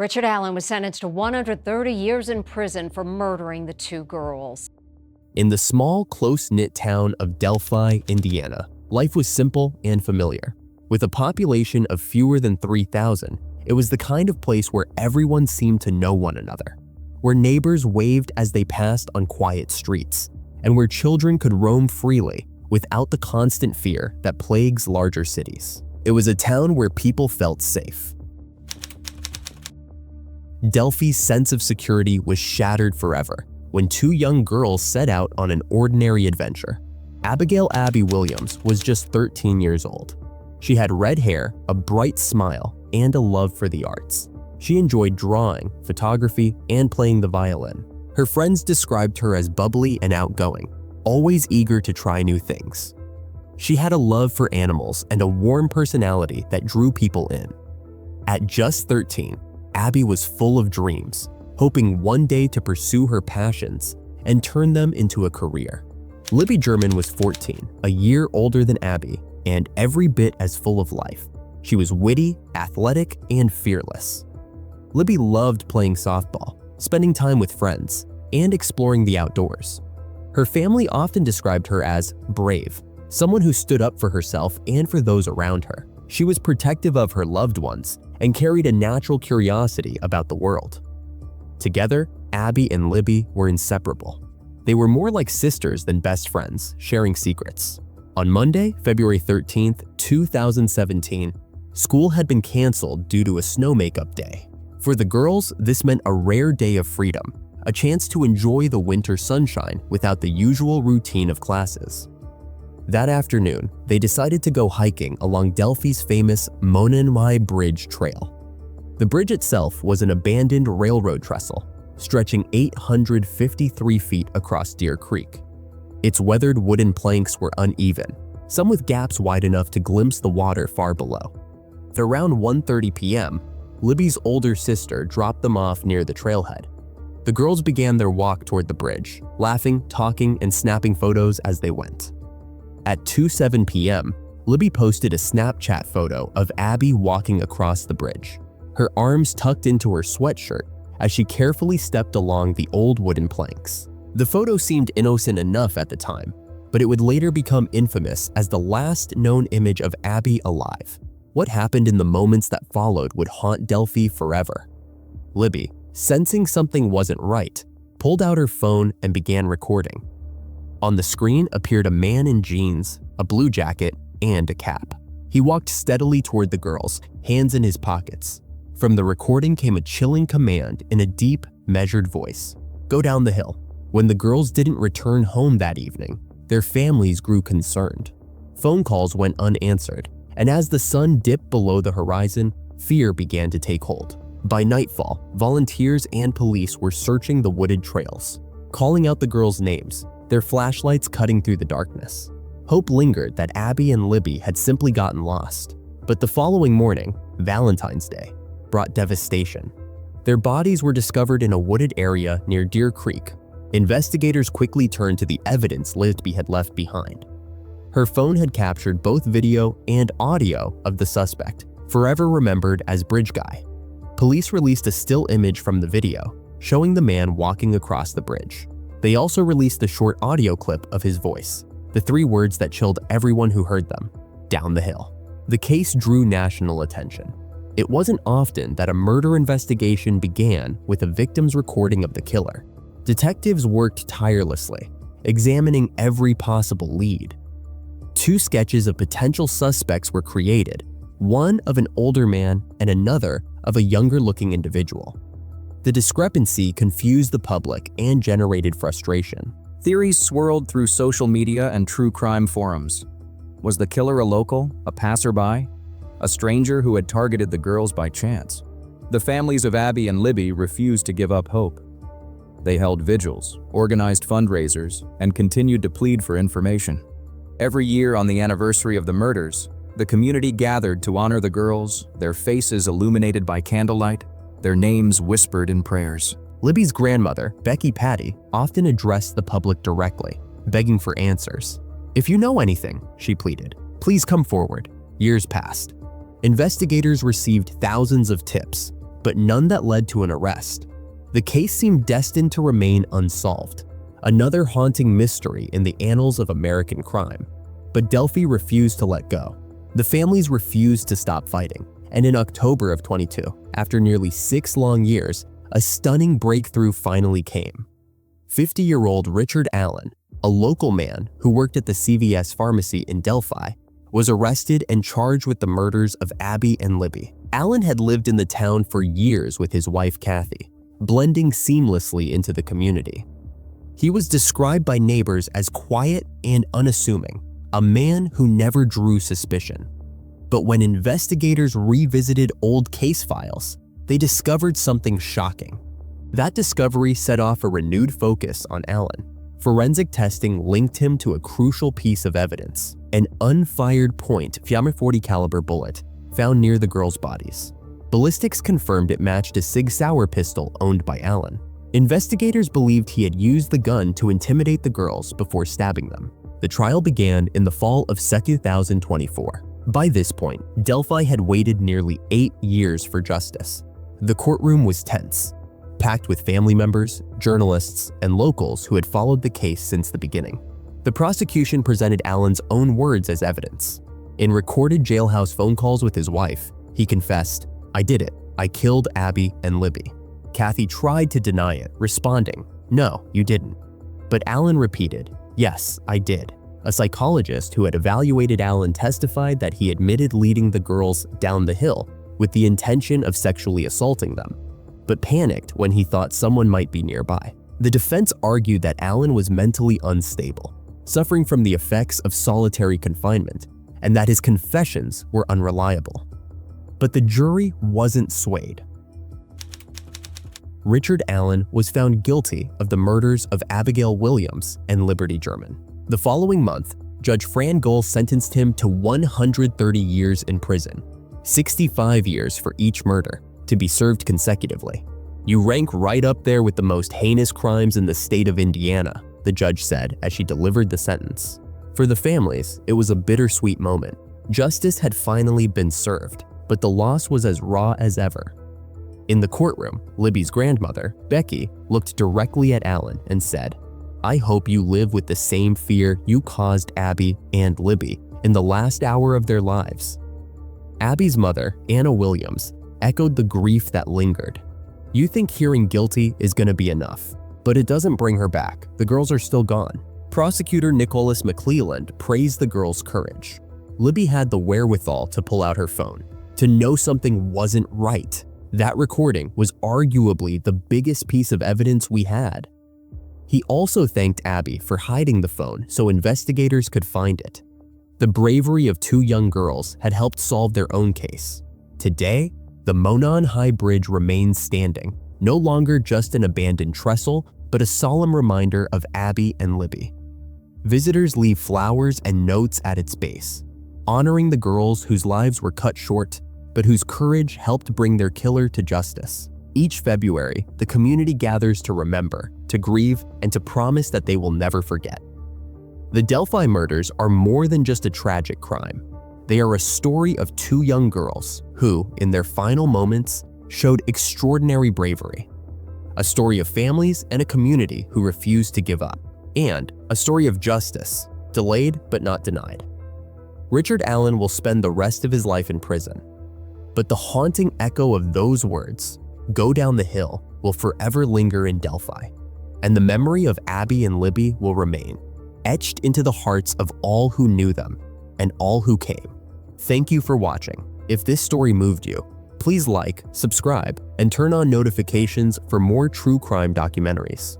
Richard Allen was sentenced to 130 years in prison for murdering the two girls. In the small, close-knit town of Delphi, Indiana, life was simple and familiar. With a population of fewer than 3,000, it was the kind of place where everyone seemed to know one another, where neighbors waved as they passed on quiet streets, and where children could roam freely without the constant fear that plagues larger cities. It was a town where people felt safe. Delphi's sense of security was shattered forever when two young girls set out on an ordinary adventure. Abigail Abby Williams was just 13 years old. She had red hair, a bright smile, and a love for the arts. She enjoyed drawing, photography, and playing the violin. Her friends described her as bubbly and outgoing, always eager to try new things. She had a love for animals and a warm personality that drew people in. At just 13, Abby was full of dreams, hoping one day to pursue her passions and turn them into a career. Libby German was 14, a year older than Abby, and every bit as full of life. She was witty, athletic, and fearless. Libby loved playing softball, spending time with friends, and exploring the outdoors. Her family often described her as brave, someone who stood up for herself and for those around her. She was protective of her loved ones and carried a natural curiosity about the world. Together, Abby and Libby were inseparable. They were more like sisters than best friends, sharing secrets. On Monday, February 13th, 2017, school had been canceled due to a snow makeup day. For the girls, this meant a rare day of freedom, a chance to enjoy the winter sunshine without the usual routine of classes. That afternoon, they decided to go hiking along Delphi's famous Monenwai Bridge Trail. The bridge itself was an abandoned railroad trestle, stretching 853 feet across Deer Creek. Its weathered wooden planks were uneven, some with gaps wide enough to glimpse the water far below. At around 1:30 p.m., Libby's older sister dropped them off near the trailhead. The girls began their walk toward the bridge, laughing, talking, and snapping photos as they went. At 2:07 p.m., Libby posted a Snapchat photo of Abby walking across the bridge, her arms tucked into her sweatshirt as she carefully stepped along the old wooden planks. The photo seemed innocent enough at the time, but it would later become infamous as the last known image of Abby alive. What happened in the moments that followed would haunt Delphi forever. Libby, sensing something wasn't right, pulled out her phone and began recording. On the screen appeared a man in jeans, a blue jacket, and a cap. He walked steadily toward the girls, hands in his pockets. From the recording came a chilling command in a deep, measured voice. Go down the hill. When the girls didn't return home that evening, their families grew concerned. Phone calls went unanswered, and as the sun dipped below the horizon, fear began to take hold. By nightfall, volunteers and police were searching the wooded trails, calling out the girls' names, their flashlights cutting through the darkness. Hope lingered that Abby and Libby had simply gotten lost. But the following morning, Valentine's Day, brought devastation. Their bodies were discovered in a wooded area near Deer Creek. Investigators quickly turned to the evidence Libby had left behind. Her phone had captured both video and audio of the suspect, forever remembered as Bridge Guy. Police released a still image from the video, showing the man walking across the bridge. They also released a short audio clip of his voice, the three words that chilled everyone who heard them: down the hill. The case drew national attention. It wasn't often that a murder investigation began with a victim's recording of the killer. Detectives worked tirelessly, examining every possible lead. 2 sketches of potential suspects were created, one of an older man and another of a younger-looking individual. The discrepancy confused the public and generated frustration. Theories swirled through social media and true crime forums. Was the killer a local, a passerby, a stranger who had targeted the girls by chance? The families of Abby and Libby refused to give up hope. They held vigils, organized fundraisers, and continued to plead for information. Every year on the anniversary of the murders, the community gathered to honor the girls, their faces illuminated by candlelight, their names whispered in prayers. Libby's grandmother, Becky Patty, often addressed the public directly, begging for answers. If you know anything, she pleaded, please come forward. Years passed. Investigators received thousands of tips, but none that led to an arrest. The case seemed destined to remain unsolved, another haunting mystery in the annals of American crime. But Delphi refused to let go. The families refused to stop fighting, and in October of 22, after nearly 6 long years, a stunning breakthrough finally came. 50-year-old Richard Allen, a local man who worked at the CVS pharmacy in Delphi, was arrested and charged with the murders of Abby and Libby. Allen had lived in the town for years with his wife Kathy, blending seamlessly into the community. He was described by neighbors as quiet and unassuming, a man who never drew suspicion. But when investigators revisited old case files, they discovered something shocking. That discovery set off a renewed focus on Allen. Forensic testing linked him to a crucial piece of evidence, an unfired .40 caliber bullet found near the girls' bodies. Ballistics confirmed it matched a Sig Sauer pistol owned by Allen. Investigators believed he had used the gun to intimidate the girls before stabbing them. The trial began in the fall of 2024. By this point, Delphi had waited nearly 8 years for justice. The courtroom was tense, packed with family members, journalists, and locals who had followed the case since the beginning. The prosecution presented Allen's own words as evidence. In recorded jailhouse phone calls with his wife, he confessed, "I did it. I killed Abby and Libby." Kathy tried to deny it, responding, "No, you didn't." But Allen repeated, "Yes, I did." A psychologist who had evaluated Allen testified that he admitted leading the girls down the hill with the intention of sexually assaulting them, but panicked when he thought someone might be nearby. The defense argued that Allen was mentally unstable, suffering from the effects of solitary confinement, and that his confessions were unreliable. But the jury wasn't swayed. Richard Allen was found guilty of the murders of Abigail Williams and Liberty German. The following month, Judge Fran Gull sentenced him to 130 years in prison, 65 years for each murder, to be served consecutively. "You rank right up there with the most heinous crimes in the state of Indiana," the judge said as she delivered the sentence. For the families, it was a bittersweet moment. Justice had finally been served, but the loss was as raw as ever. In the courtroom, Libby's grandmother, Becky, looked directly at Allen and said, "I hope you live with the same fear you caused Abby and Libby in the last hour of their lives." Abby's mother, Anna Williams, echoed the grief that lingered. "You think hearing guilty is going to be enough, but it doesn't bring her back. The girls are still gone." Prosecutor Nicholas McClelland praised the girls' courage. Libby had the wherewithal to pull out her phone, to know something wasn't right. That recording was arguably the biggest piece of evidence we had. He also thanked Abby for hiding the phone so investigators could find it. The bravery of 2 young girls had helped solve their own case. Today, the Monon High Bridge remains standing, no longer just an abandoned trestle, but a solemn reminder of Abby and Libby. Visitors leave flowers and notes at its base, honoring the girls whose lives were cut short, but whose courage helped bring their killer to justice. Each February, the community gathers to remember, to grieve, and to promise that they will never forget. The Delphi murders are more than just a tragic crime. They are a story of 2 young girls who, in their final moments, showed extraordinary bravery. A story of families and a community who refused to give up. And a story of justice, delayed but not denied. Richard Allen will spend the rest of his life in prison. But the haunting echo of those words, "Go down the hill," will forever linger in Delphi. And the memory of Abby and Libby will remain, etched into the hearts of all who knew them and all who came. Thank you for watching. If this story moved you, please like, subscribe, and turn on notifications for more true crime documentaries.